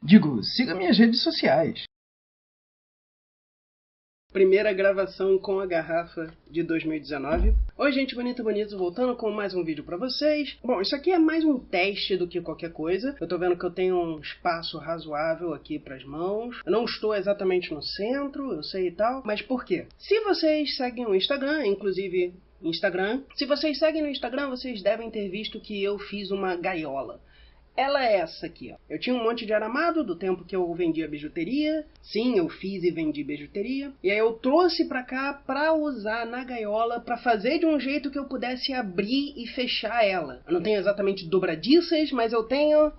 Digo, siga minhas redes sociais. Primeira gravação com a garrafa de 2019. Oi, gente bonita, voltando com mais um vídeo pra vocês. Bom, isso aqui é mais um teste do que qualquer coisa. Eu tô vendo que eu tenho um espaço razoável aqui pras mãos. Eu não estou exatamente no centro, eu sei e tal. Mas por quê? Se vocês seguem o Instagram, inclusive se vocês seguem no Instagram, vocês devem ter visto que eu fiz uma gaiola. Ela é essa aqui, ó. Eu tinha um monte de aramado do tempo que eu vendia bijuteria. Sim, eu fiz e vendi bijuteria. E aí eu trouxe pra cá pra usar na gaiola, pra fazer de um jeito que eu pudesse abrir e fechar ela. Eu não tenho exatamente dobradiças, mas eu tenho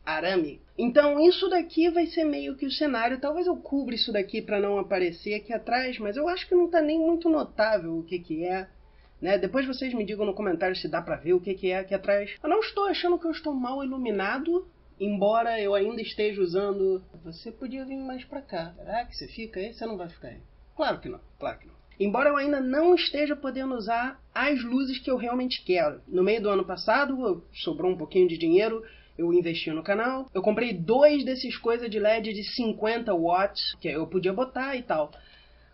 arame. Então isso daqui vai ser meio que o cenário. Talvez eu cubra isso daqui pra não aparecer aqui atrás, mas eu acho que não tá nem muito notável o que é. Né? Depois vocês me digam no comentário se dá pra ver o que é aqui atrás. Eu não estou achando que eu estou mal iluminado, embora eu ainda esteja usando... Você podia vir mais pra cá. Será que você fica aí? Você não vai ficar aí. Claro que não, claro que não. Embora eu ainda não esteja podendo usar as luzes que eu realmente quero. No meio do ano passado, sobrou um pouquinho de dinheiro, eu investi no canal. Eu comprei 2 desses coisas de LED de 50 watts, que eu podia botar e tal.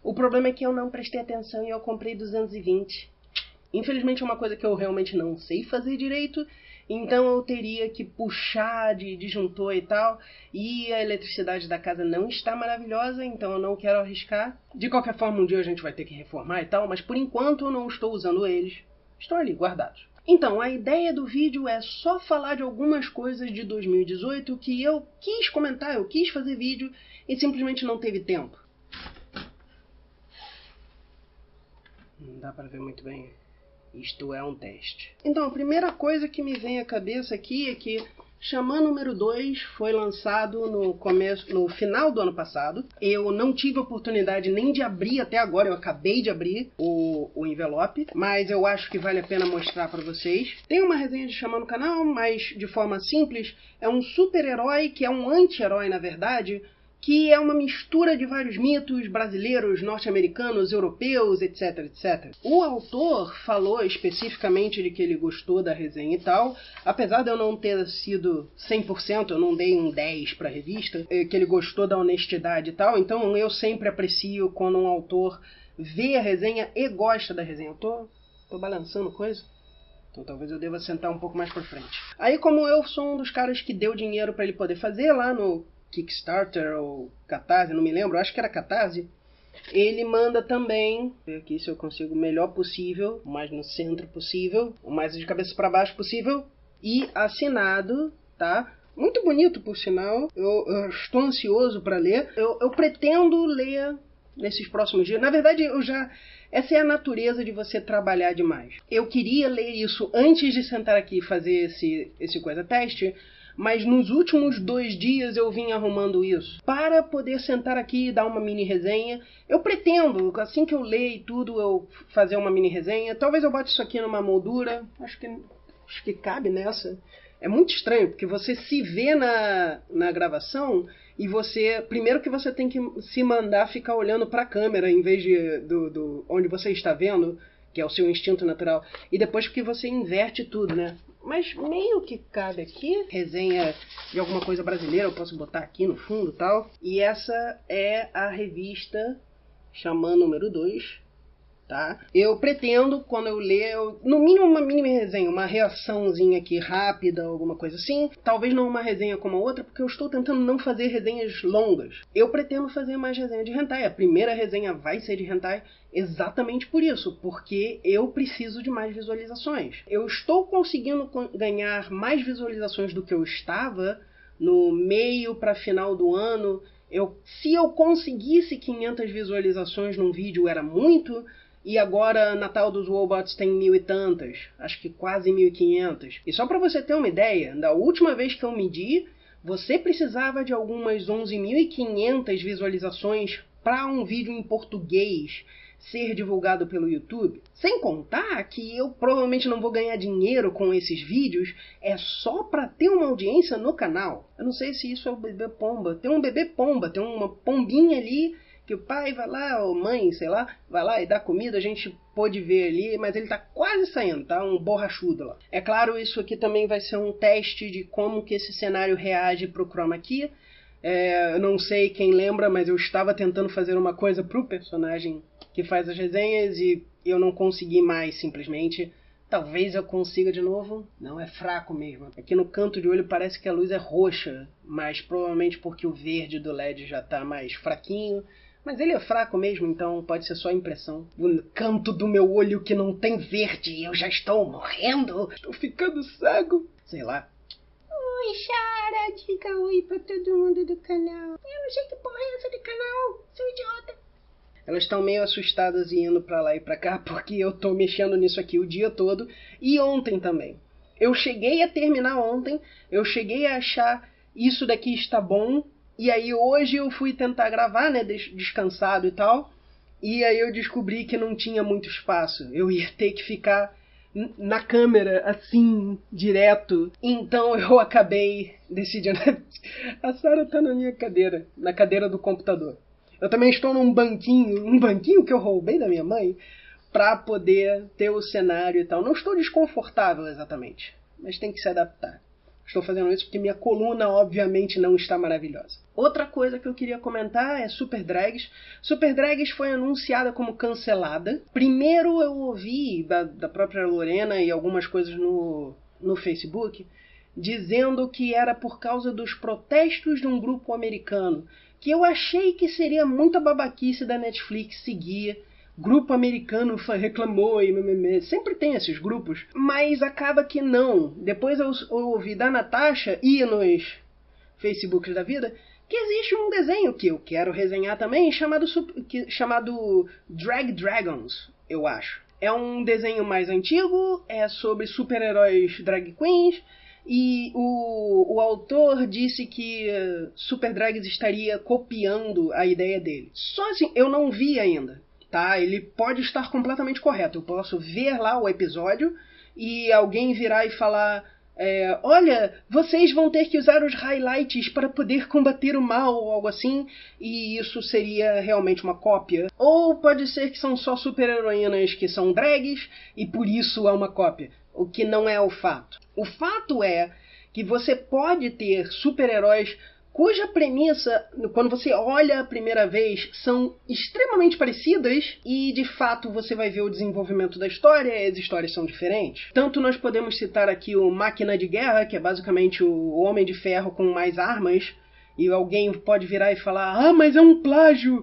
O problema é que eu não prestei atenção e eu comprei 220. Infelizmente é uma coisa que eu realmente não sei fazer direito, então eu teria que puxar de disjuntor e tal, e a eletricidade da casa não está maravilhosa, então eu não quero arriscar. De qualquer forma, um dia a gente vai ter que reformar e tal, mas por enquanto eu não estou usando eles, estão ali guardados. Então, a ideia do vídeo é só falar de algumas coisas de 2018 que eu quis comentar, eu quis fazer vídeo e simplesmente não teve tempo. Não dá para ver muito bem. Isto é um teste. Então, a primeira coisa que me vem à cabeça aqui é que Xamã número 2 foi lançado no final do ano passado. Eu não tive oportunidade nem de abrir até agora, eu acabei de abrir o envelope, mas eu acho que vale a pena mostrar para vocês. Tem uma resenha de Xamã no canal, mas de forma simples, é um super-herói que é um anti-herói na verdade, que é uma mistura de vários mitos brasileiros, norte-americanos, europeus, etc, etc. O autor falou especificamente de que ele gostou da resenha e tal, apesar de eu não ter sido 100%, eu não dei um 10 para a revista, que ele gostou da honestidade e tal, então eu sempre aprecio quando um autor vê a resenha e gosta da resenha. Eu tô balançando coisa? Então talvez eu deva sentar um pouco mais para frente. Aí, como eu sou um dos caras que deu dinheiro para ele poder fazer lá no Kickstarter ou Catarse, não me lembro, acho que era Catarse, ele manda também, ver aqui se eu consigo o melhor possível, o mais no centro possível, o mais de cabeça para baixo possível, e assinado, tá? Muito bonito, por sinal, eu estou ansioso para ler, eu pretendo ler nesses próximos dias, na verdade essa é a natureza de você trabalhar demais. Eu queria ler isso antes de sentar aqui e fazer esse coisa teste, mas nos últimos 2 dias eu vim arrumando isso para poder sentar aqui e dar uma mini resenha. Eu pretendo, assim que eu ler e tudo, eu fazer uma mini resenha. Talvez eu bote isso aqui numa moldura, acho que cabe nessa. É muito estranho, porque você se vê na gravação e primeiro que você tem que se mandar ficar olhando para a câmera em vez do onde você está vendo, que é o seu instinto natural, e depois que você inverte tudo, né? Mas meio que cabe aqui, resenha de alguma coisa brasileira, eu posso botar aqui no fundo e tal. E essa é a revista Xamã número 2, tá? Eu pretendo, quando eu ler, no mínimo uma mini resenha, uma reaçãozinha aqui rápida, alguma coisa assim. Talvez não uma resenha como a outra, porque eu estou tentando não fazer resenhas longas. Eu pretendo fazer mais resenha de hentai. A primeira resenha vai ser de hentai exatamente por isso, porque eu preciso de mais visualizações. Eu estou conseguindo ganhar mais visualizações do que eu estava no meio para final do ano. Se eu conseguisse 500 visualizações num vídeo era muito, e agora Natal dos Robots tem 1000 e tantas, acho que quase 1500. E só para você ter uma ideia, da última vez que eu medi, você precisava de algumas 11.500 visualizações para um vídeo em português ser divulgado pelo YouTube. Sem contar que eu provavelmente não vou ganhar dinheiro com esses vídeos, é só para ter uma audiência no canal. Eu não sei se isso é o bebê pomba. Tem um bebê pomba, tem uma pombinha ali que o pai vai lá, ou mãe, sei lá, vai lá e dá comida, a gente pôde ver ali, mas ele tá quase saindo, tá? Um borrachudo lá. É claro, isso aqui também vai ser um teste de como que esse cenário reage pro chroma key. Eu não sei quem lembra, mas eu estava tentando fazer uma coisa pro personagem que faz as resenhas e eu não consegui mais, simplesmente. Talvez eu consiga de novo. Não, é fraco mesmo. Aqui no canto de olho parece que a luz é roxa, mas provavelmente porque o verde do LED já tá mais fraquinho. Mas ele é fraco mesmo, então pode ser só impressão. No canto do meu olho que não tem verde, eu já estou morrendo. Estou ficando cego. Sei lá. Oi, Chara, diga oi pra todo mundo do canal. Eu não sei que porra é essa de canal, seu idiota. Elas estão meio assustadas e indo pra lá e pra cá porque eu tô mexendo nisso aqui o dia todo. E ontem também. Eu cheguei a terminar ontem, eu cheguei a achar isso daqui está bom. E aí hoje eu fui tentar gravar, né, descansado e tal. E aí eu descobri que não tinha muito espaço. Eu ia ter que ficar na câmera, assim, direto. Então eu acabei decidindo... A Sarah tá na minha cadeira, na cadeira do computador. Eu também estou num banquinho que eu roubei da minha mãe, pra poder ter o cenário e tal. Não estou desconfortável exatamente, mas tem que se adaptar. Estou fazendo isso porque minha coluna, obviamente, não está maravilhosa. Outra coisa que eu queria comentar é Super Drags. Super Drags foi anunciada como cancelada. Primeiro eu ouvi da própria Lorena e algumas coisas no Facebook, dizendo que era por causa dos protestos de um grupo americano, que eu achei que seria muita babaquice da Netflix seguir. Grupo americano reclamou e sempre tem esses grupos, mas acaba que não. Depois eu ouvi da Natasha e nos Facebooks da vida que existe um desenho que eu quero resenhar também chamado Drag Dragons, eu acho. É um desenho mais antigo, é sobre super-heróis drag queens. E o autor disse que Super Drags estaria copiando a ideia dele. Só assim, eu não vi ainda, tá? Ele pode estar completamente correto. Eu posso ver lá o episódio e alguém virar e falar... olha, vocês vão ter que usar os highlights para poder combater o mal ou algo assim, e isso seria realmente uma cópia. Ou pode ser que são só super-heroínas que são drags e por isso é uma cópia, o que não é o fato. O fato é que você pode ter super-heróis cuja premissa, quando você olha a primeira vez, são extremamente parecidas e, de fato, você vai ver o desenvolvimento da história e as histórias são diferentes. Tanto nós podemos citar aqui o Máquina de Guerra, que é basicamente o Homem de Ferro com mais armas, e alguém pode virar e falar, mas é um plágio,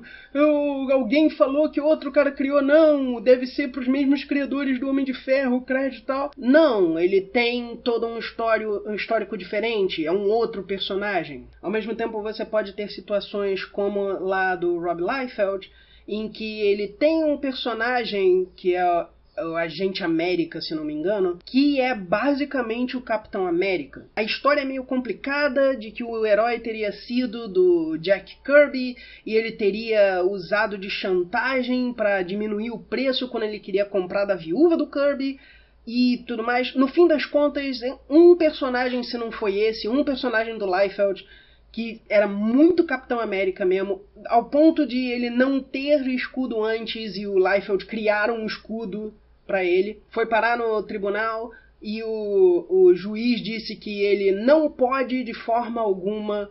alguém falou que outro cara criou, não, deve ser para os mesmos criadores do Homem de Ferro, o crédito e tal. Não, ele tem todo um histórico diferente, é um outro personagem. Ao mesmo tempo você pode ter situações como lá do Rob Liefeld, em que ele tem um personagem que é o Agente América, se não me engano, que é basicamente o Capitão América. A história é meio complicada, de que o herói teria sido do Jack Kirby e ele teria usado de chantagem para diminuir o preço quando ele queria comprar da viúva do Kirby e tudo mais. No fim das contas, um personagem, se não foi esse, um personagem do Liefeld, que era muito Capitão América mesmo, ao ponto de ele não ter escudo antes e o Liefeld criar um escudo para ele, foi parar no tribunal e o juiz disse que ele não pode de forma alguma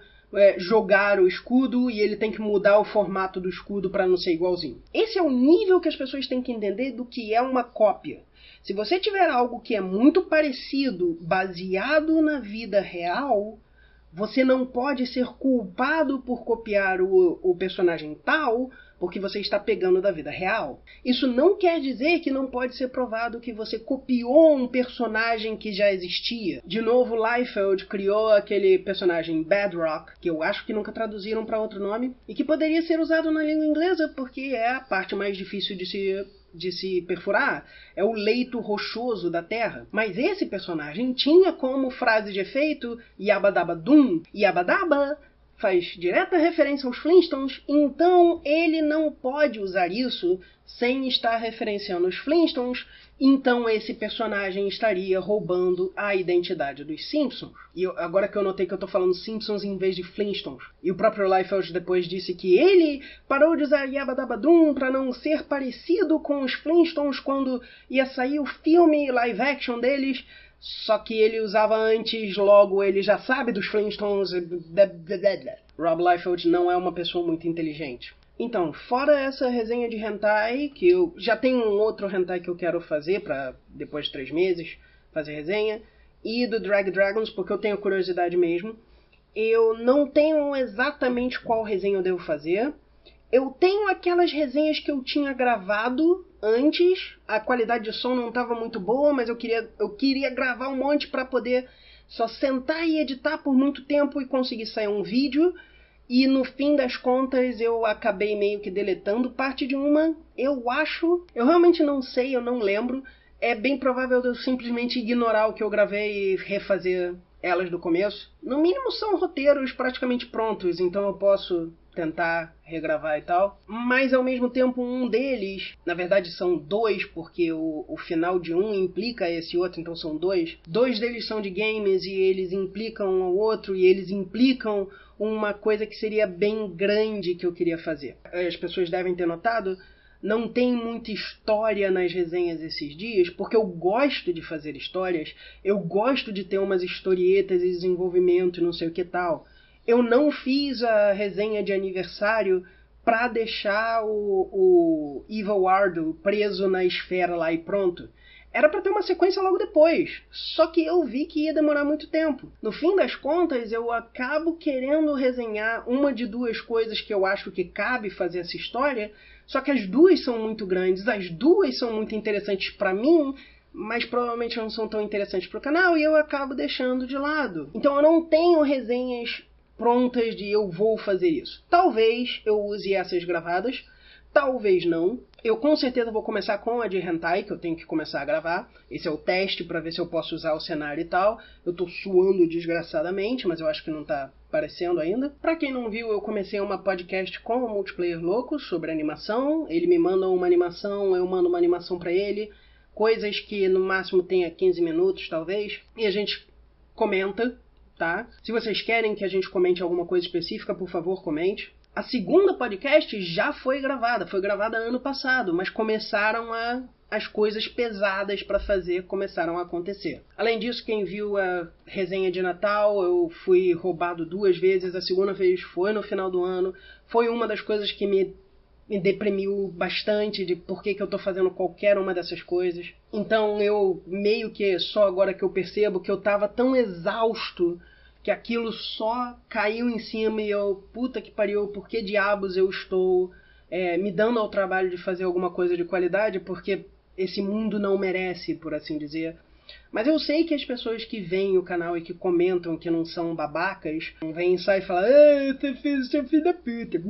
jogar o escudo e ele tem que mudar o formato do escudo para não ser igualzinho. Esse é o nível que as pessoas têm que entender do que é uma cópia. Se você tiver algo que é muito parecido, baseado na vida real, você não pode ser culpado por copiar o personagem tal, porque você está pegando da vida real. Isso não quer dizer que não pode ser provado que você copiou um personagem que já existia. De novo, Liefeld criou aquele personagem Bedrock, que eu acho que nunca traduziram para outro nome, e que poderia ser usado na língua inglesa, porque é a parte mais difícil de se perfurar, é o leito rochoso da Terra. Mas esse personagem tinha como frase de efeito Yabadaba Dum, Yabadaba, faz direta referência aos Flintstones, então ele não pode usar isso sem estar referenciando os Flintstones, então esse personagem estaria roubando a identidade dos Simpsons. E agora que eu notei que eu estou falando Simpsons em vez de Flintstones. E o próprio Liefeld depois disse que ele parou de usar Yabba-Dabba-Doom para não ser parecido com os Flintstones quando ia sair o filme live action deles, só que ele usava antes, logo ele já sabe dos Flintstones. Rob Liefeld não é uma pessoa muito inteligente. Então, fora essa resenha de hentai, que eu já tenho um outro hentai que eu quero fazer para depois de 3 meses fazer resenha, e do Drag Dragons, porque eu tenho curiosidade mesmo, eu não tenho exatamente qual resenha eu devo fazer. Eu tenho aquelas resenhas que eu tinha gravado antes, a qualidade de som não estava muito boa, mas eu queria gravar um monte para poder só sentar e editar por muito tempo e conseguir sair um vídeo. E no fim das contas eu acabei meio que deletando parte de uma, eu acho. Eu realmente não sei, eu não lembro. É bem provável eu simplesmente ignorar o que eu gravei e refazer elas do começo. No mínimo são roteiros praticamente prontos, então eu posso tentar regravar e tal. Mas ao mesmo tempo um deles, na verdade são 2, porque o final de um implica esse outro, então são 2. 2 deles são de games e eles implicam um ao outro e eles implicam uma coisa que seria bem grande que eu queria fazer. As pessoas devem ter notado, não tem muita história nas resenhas esses dias, porque eu gosto de fazer histórias, eu gosto de ter umas historietas e desenvolvimento e não sei o que tal. Eu não fiz a resenha de aniversário pra deixar o Evil Ardo preso na esfera lá e pronto. Era pra ter uma sequência logo depois, só que eu vi que ia demorar muito tempo. No fim das contas, eu acabo querendo resenhar uma de 2 coisas que eu acho que cabe fazer essa história, só que as 2 são muito grandes, as 2 são muito interessantes pra mim, mas provavelmente não são tão interessantes pro canal e eu acabo deixando de lado. Então eu não tenho resenhas prontas de eu vou fazer isso. Talvez eu use essas gravadas, talvez não. Eu com certeza vou começar com a de hentai, que eu tenho que começar a gravar. Esse é o teste pra ver se eu posso usar o cenário e tal. Eu tô suando desgraçadamente, mas eu acho que não tá aparecendo ainda. Pra quem não viu, eu comecei uma podcast com o Multiplayer Louco sobre animação. Ele me manda uma animação, eu mando uma animação pra ele. Coisas que no máximo tenha 15 minutos, talvez. E a gente comenta, tá? Se vocês querem que a gente comente alguma coisa específica, por favor, comente. A segunda podcast já foi gravada ano passado, mas as coisas pesadas para fazer começaram a acontecer. Além disso, quem viu a resenha de Natal, eu fui roubado 2 vezes, a segunda vez foi no final do ano, foi uma das coisas que me deprimiu bastante de por que eu tô fazendo qualquer uma dessas coisas. Então eu meio que só agora que eu percebo que eu tava tão exausto que aquilo só caiu em cima e eu, puta que pariu, por que diabos eu estou me dando ao trabalho de fazer alguma coisa de qualidade, porque esse mundo não merece, por assim dizer. Mas eu sei que as pessoas que veem o canal e que comentam que não são babacas, vêm só e falam, você fez seu filho da puta.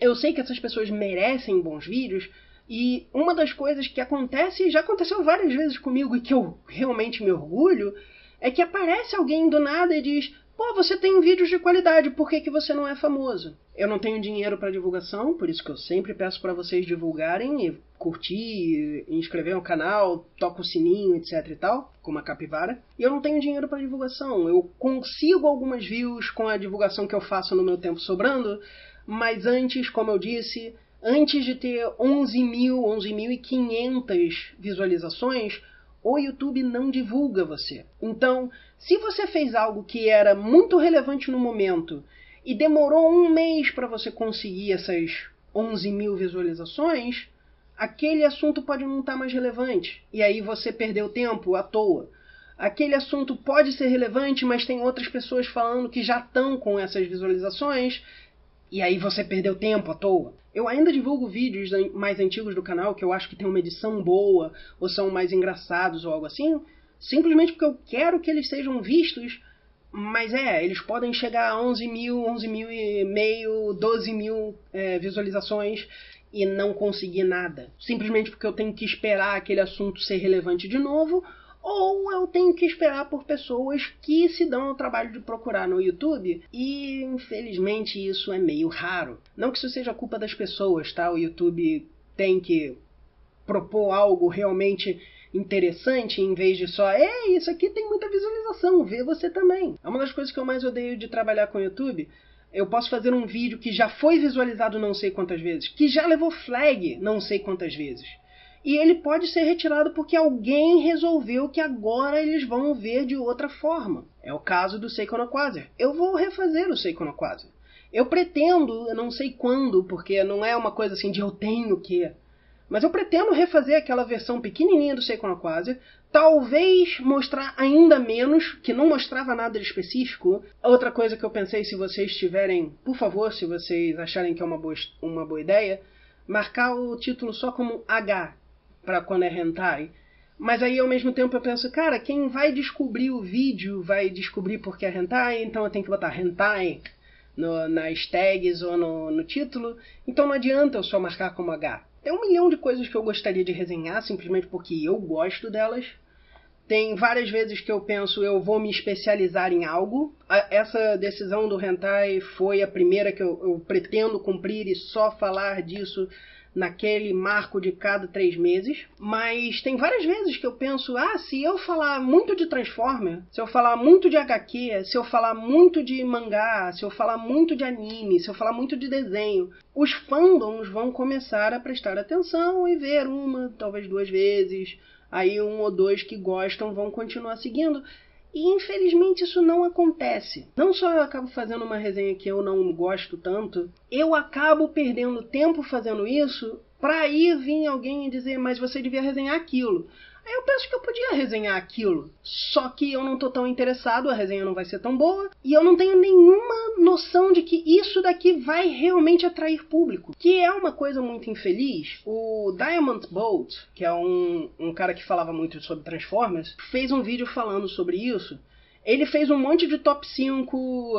Eu sei que essas pessoas merecem bons vídeos, e uma das coisas que acontece, e já aconteceu várias vezes comigo e que eu realmente me orgulho, é que aparece alguém do nada e diz, pô, você tem vídeos de qualidade, por que você não é famoso? Eu não tenho dinheiro para divulgação, por isso que eu sempre peço para vocês divulgarem e curtir, inscrever no canal, toca o sininho, etc e tal, como a capivara. E eu não tenho dinheiro para divulgação. Eu consigo algumas views com a divulgação que eu faço no meu tempo sobrando, mas antes, como eu disse, antes de ter 11.500 visualizações, o YouTube não divulga você. Então, se você fez algo que era muito relevante no momento e demorou 1 mês para você conseguir essas 11.000 visualizações, aquele assunto pode não estar mais relevante. E aí você perdeu tempo à toa. Aquele assunto pode ser relevante, mas tem outras pessoas falando que já estão com essas visualizações, e aí você perdeu tempo à toa. Eu ainda divulgo vídeos mais antigos do canal, que eu acho que tem uma edição boa, ou são mais engraçados ou algo assim, simplesmente porque eu quero que eles sejam vistos, mas eles podem chegar a 11.500, 12.000 visualizações e não conseguir nada. Simplesmente porque eu tenho que esperar aquele assunto ser relevante de novo, ou eu tenho que esperar por pessoas que se dão ao trabalho de procurar no YouTube, e infelizmente isso é meio raro. Não que isso seja culpa das pessoas, tá? O YouTube tem que propor algo realmente interessante em vez de só isso aqui tem muita visualização, vê você também. É uma das coisas que eu mais odeio de trabalhar com o YouTube. Eu posso fazer um vídeo que já foi visualizado não sei quantas vezes, que já levou flag não sei quantas vezes. E ele pode ser retirado porque alguém resolveu que agora eles vão ver de outra forma. É o caso do Seiko no Quasar. Eu vou refazer o Seiko no Quasar. Eu pretendo, eu não sei quando, porque não é uma coisa assim de eu tenho que... Mas eu pretendo refazer aquela versão pequenininha do Seiko no Quasar, talvez mostrar ainda menos, que não mostrava nada de específico. Outra coisa que eu pensei, se vocês tiverem, por favor, se vocês acharem que é uma boa ideia, marcar o título só como H, para quando é hentai. Mas aí ao mesmo tempo eu penso, cara, quem vai descobrir o vídeo vai descobrir porque é hentai, então eu tenho que botar hentai nas tags ou no título, então não adianta eu só marcar como H. Tem 1 milhão de coisas que eu gostaria de resenhar, simplesmente porque eu gosto delas. Tem várias vezes que eu penso, eu vou me especializar em algo. Essa decisão do hentai foi a primeira que eu pretendo cumprir e só falar disso naquele marco de cada 3 meses. Mas tem várias vezes que eu penso, se eu falar muito de Transformer, se eu falar muito de HQ, se eu falar muito de mangá, se eu falar muito de anime, se eu falar muito de desenho, os fandoms vão começar a prestar atenção e ver 1, talvez 2 vezes. Aí 1 ou 2 que gostam vão continuar seguindo. E infelizmente isso não acontece. Não só eu acabo fazendo uma resenha que eu não gosto tanto, eu acabo perdendo tempo fazendo isso pra ir vir alguém e dizer, mas você devia resenhar aquilo. Aí eu penso que eu podia resenhar aquilo, só que eu não tô tão interessado, a resenha não vai ser tão boa, e eu não tenho nenhuma noção de que isso daqui vai realmente atrair público, que é uma coisa muito infeliz. O Diamond Bolt, que é um cara que falava muito sobre Transformers, fez um vídeo falando sobre isso. Ele fez um monte de top 5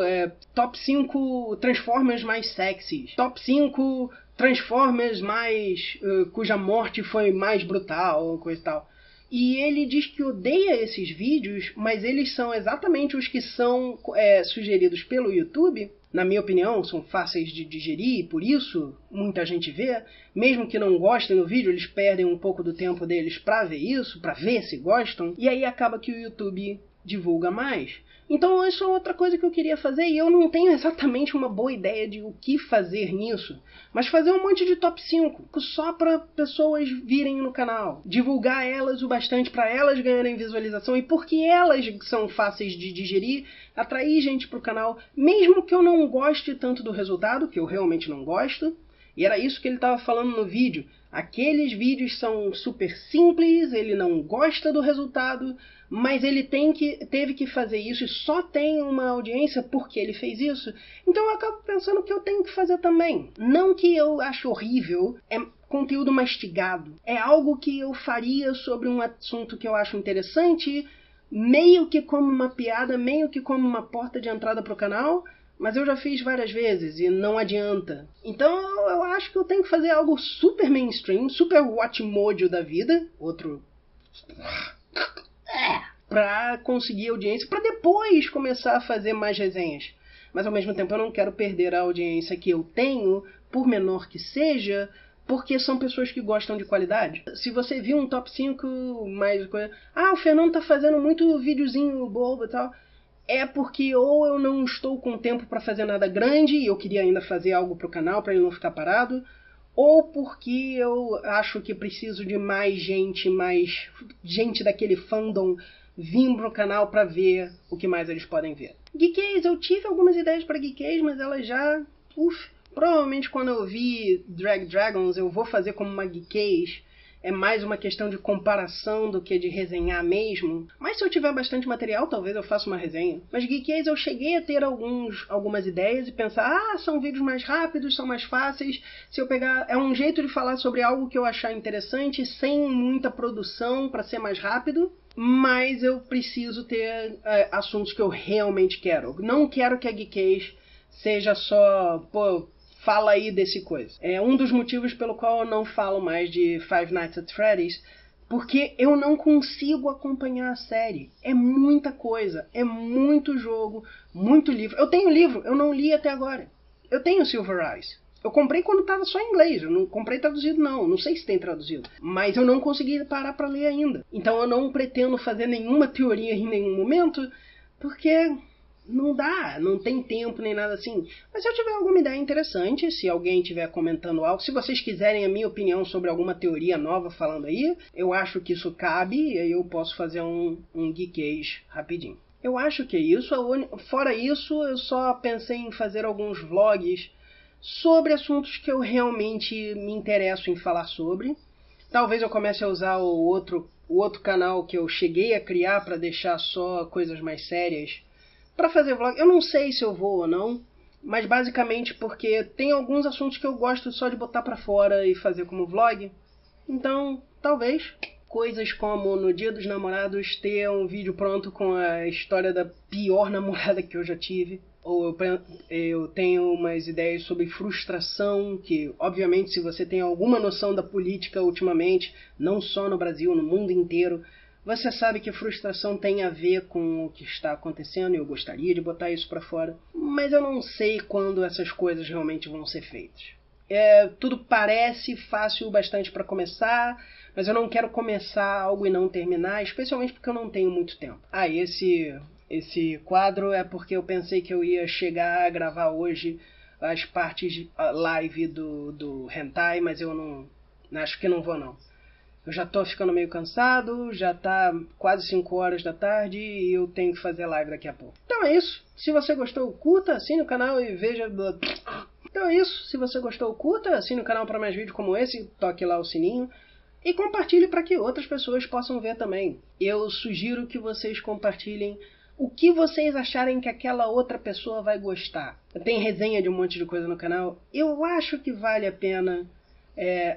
Transformers mais sexys, top 5 Transformers mais cuja morte foi mais brutal, coisa e tal. E ele diz que odeia esses vídeos, mas eles são exatamente os que são sugeridos pelo YouTube. Na minha opinião, são fáceis de digerir e por isso muita gente vê. Mesmo que não gostem do vídeo, eles perdem um pouco do tempo deles pra ver isso, pra ver se gostam. E aí acaba que o YouTube divulga mais. Então isso é outra coisa que eu queria fazer e eu não tenho exatamente uma boa ideia de o que fazer nisso. Mas fazer um monte de top 5 só para pessoas virem no canal. Divulgar elas o bastante para elas ganharem visualização e porque elas são fáceis de digerir, atrair gente pro canal. Mesmo que eu não goste tanto do resultado, que eu realmente não gosto. E era isso que ele estava falando no vídeo. Aqueles vídeos são super simples, ele não gosta do resultado, mas ele teve que fazer isso e só tem uma audiência porque ele fez isso. Então eu acabo pensando que eu tenho que fazer também. Não que eu ache horrível, é conteúdo mastigado. É algo que eu faria sobre um assunto que eu acho interessante, meio que como uma piada, meio que como uma porta de entrada para o canal. Mas eu já fiz várias vezes e não adianta. Então eu acho que eu tenho que fazer algo super mainstream, super Watchmojo da vida. Outro... pra conseguir audiência, pra depois começar a fazer mais resenhas. Mas ao mesmo tempo eu não quero perder a audiência que eu tenho, por menor que seja, porque são pessoas que gostam de qualidade. Se você viu um top 5 mais coisa... o Fernando tá fazendo muito videozinho bobo e tal... É porque ou eu não estou com tempo para fazer nada grande e eu queria ainda fazer algo para o canal para ele não ficar parado, ou porque eu acho que preciso de mais gente daquele fandom vir pro canal para ver o que mais eles podem ver. Geekês, eu tive algumas ideias para Geekês, mas elas já... provavelmente quando eu vi Drag Dragons eu vou fazer como uma Geekês. É mais uma questão de comparação do que de resenhar mesmo. Mas se eu tiver bastante material, talvez eu faça uma resenha. Mas Geekês eu cheguei a ter algumas ideias e pensar, são vídeos mais rápidos, são mais fáceis. Se eu pegar... É um jeito de falar sobre algo que eu achar interessante, sem muita produção, para ser mais rápido. Mas eu preciso ter assuntos que eu realmente quero. Não quero que a Geekês seja só... fala aí desse coisa. É um dos motivos pelo qual eu não falo mais de Five Nights at Freddy's, Porque eu não consigo acompanhar a série. É muita coisa, é muito jogo, muito livro. Eu tenho livro, eu não li até agora. Eu tenho Silver Eyes. Eu comprei quando estava só em inglês, eu não comprei traduzido não sei se tem traduzido. Mas eu não consegui parar para ler ainda. Então eu não pretendo fazer nenhuma teoria em nenhum momento, porque não dá, não tem tempo nem nada assim. Mas se eu tiver alguma ideia interessante, se alguém estiver comentando algo, se vocês quiserem a minha opinião sobre alguma teoria nova falando aí, eu acho que isso cabe e aí eu posso fazer um geekês rapidinho. Eu acho que é isso. Fora isso, eu só pensei em fazer alguns vlogs sobre assuntos que eu realmente me interesso em falar sobre. Talvez eu comece a usar o outro canal que eu cheguei a criar para deixar só coisas mais sérias para fazer vlog. Eu não sei se eu vou ou não, mas basicamente porque tem alguns assuntos que eu gosto só de botar para fora e fazer como vlog. Então, talvez coisas como no Dia dos Namorados ter um vídeo pronto com a história da pior namorada que eu já tive. Ou eu tenho umas ideias sobre frustração, que obviamente se você tem alguma noção da política ultimamente, não só no Brasil, no mundo inteiro, você sabe que frustração tem a ver com o que está acontecendo e eu gostaria de botar isso para fora. Mas eu não sei quando essas coisas realmente vão ser feitas. Tudo parece fácil o bastante para começar, mas eu não quero começar algo e não terminar, especialmente porque eu não tenho muito tempo. Esse quadro é porque eu pensei que eu ia chegar a gravar hoje as partes live do hentai, mas eu não acho que não vou não. Eu já tô ficando meio cansado, já tá quase 5 horas da tarde e eu tenho que fazer live daqui a pouco. Então é isso. Se você gostou, curta, assine o canal e veja... Então é isso. Se você gostou, curta, assine o canal para mais vídeos como esse, toque lá o sininho e compartilhe para que outras pessoas possam ver também. Eu sugiro que vocês compartilhem o que vocês acharem que aquela outra pessoa vai gostar. Tem resenha de um monte de coisa no canal. Eu acho que vale a pena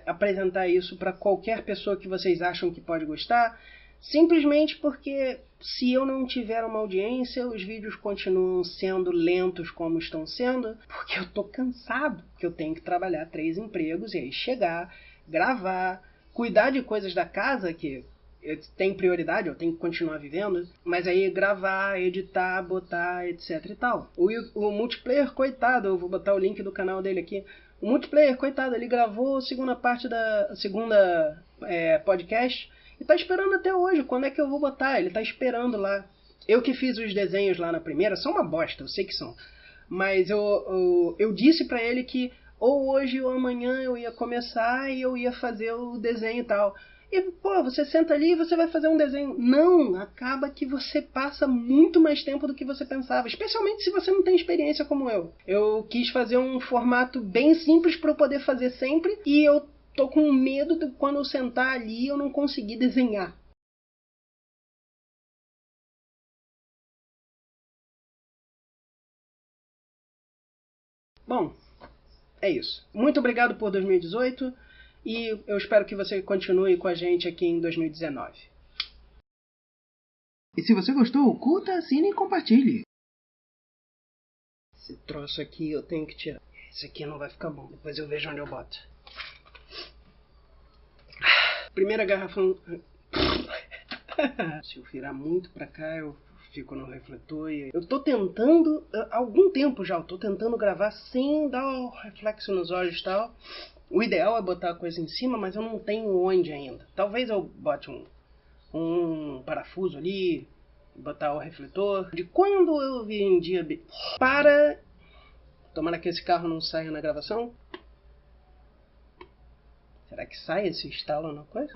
apresentar isso para qualquer pessoa que vocês acham que pode gostar, simplesmente porque se eu não tiver uma audiência, os vídeos continuam sendo lentos como estão sendo, porque eu tô cansado, porque eu tenho que trabalhar 3 empregos e aí chegar, gravar, cuidar de coisas da casa que tem prioridade, eu tenho que continuar vivendo, mas aí gravar, editar, botar, etc e tal. O multiplayer, coitado, eu vou botar o link do canal dele aqui. O multiplayer, coitado, ele gravou a segunda parte da segunda podcast e tá esperando até hoje. Quando é que eu vou botar? Ele tá esperando lá. Eu que fiz os desenhos lá na primeira, são uma bosta, eu sei que são. Mas eu disse pra ele que ou hoje ou amanhã eu ia começar e eu ia fazer o desenho e tal. E, pô, você senta ali e você vai fazer um desenho. Não, acaba que você passa muito mais tempo do que você pensava. Especialmente se você não tem experiência como eu. Eu quis fazer um formato bem simples para eu poder fazer sempre. E eu tô com medo de quando eu sentar ali eu não conseguir desenhar. Bom, é isso. Muito obrigado por 2018. E eu espero que você continue com a gente aqui em 2019. E se você gostou, curta, assine e compartilhe. Esse troço aqui eu tenho que tirar. Esse aqui não vai ficar bom. Depois eu vejo onde eu boto. Primeira garrafão. Se eu virar muito pra cá, eu fico no refletor e... Eu tô tentando, há algum tempo já, eu tô tentando gravar sem dar o reflexo nos olhos e tal. O ideal é botar a coisa em cima, mas eu não tenho onde ainda. Talvez eu bote um parafuso ali, botar o refletor. De quando eu vendia... Para... Tomara que esse carro não saia na gravação. Será que sai esse estalo na coisa?